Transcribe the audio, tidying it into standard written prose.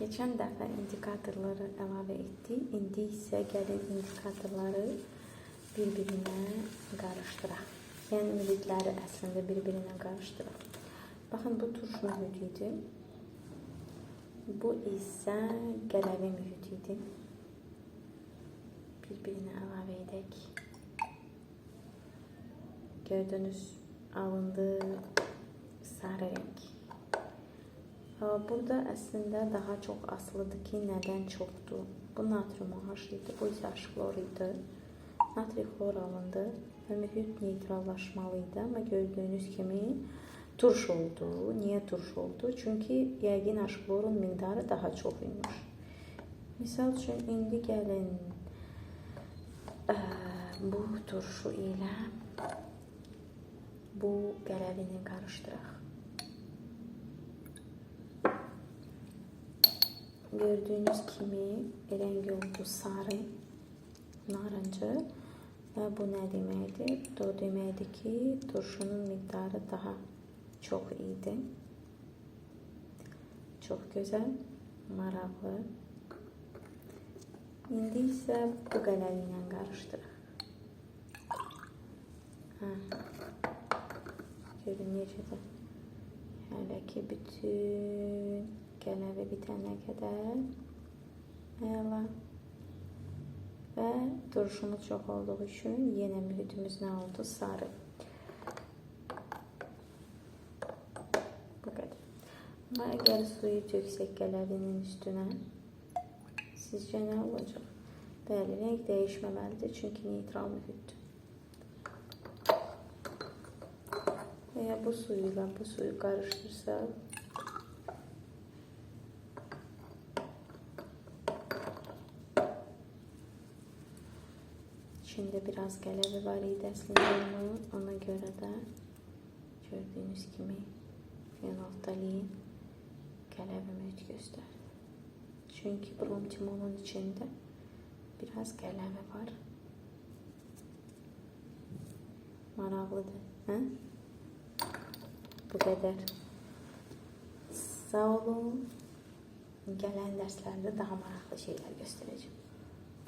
Geçen dəfə indikatorları əlavə etdik. İndi isə gəlin indikatorları bir-birinə qarışdıraq. Yəni mühitləri əslində bir-birinə qarışdıraq. Baxın, bu turş mühit idi. Bu isə qələvi mühit idi. Bir-birinə əlavə edək. Gördünüz, alındı sarı renk. Burada əslində daha çox asılıdır ki, nədən çoxdur. Bu natrium OH idi, bu isə H-xlor idi. Natri xlor alındı və mühit neytrallaşmalı idi. Amma gördüyünüz kimi turş oldu. Niyə turş oldu? Çünki yəqin H-xlorun miqdarı daha çox imiş. Misal üçün, indi gəlin bu turşu ilə bu qələvini qarışdıraq. Gördüğünüz kimi rengi oldu sarı, narıncı və bu nə deməkdir? Bu deməkdir ki, turşunun miqdarı daha çox idi. Çox gözəl, maraqlı. İndi isə bu qələvi ilə qarışdıraq. Görün necə də. Hələ ki, bütün qələvi bitənə qədər əla və turşumuz çox olduğu üçün yenə mühitimiz nə oldu? Sarı. Bu qədər. Amma əgər suyu töksək qələvinin üstünə, sizcə nə olacaq? Bəli, renk dəyişməməlidir, çünki neytral mühitdir. Və ya bu suyu ilə bu suyu qarışdırsaq, İçində biraz qələvi var idi əslində, ona görə də gördüyünüz kimi fenolftalin qələvi mühit göstərdi. Çünki bromtimonun içində biraz qələvi var. Maraqlıdır, hə? Bu qədər. Sağ olun. Gələn dərslərdə daha maraqlı şeylər göstərəcəm.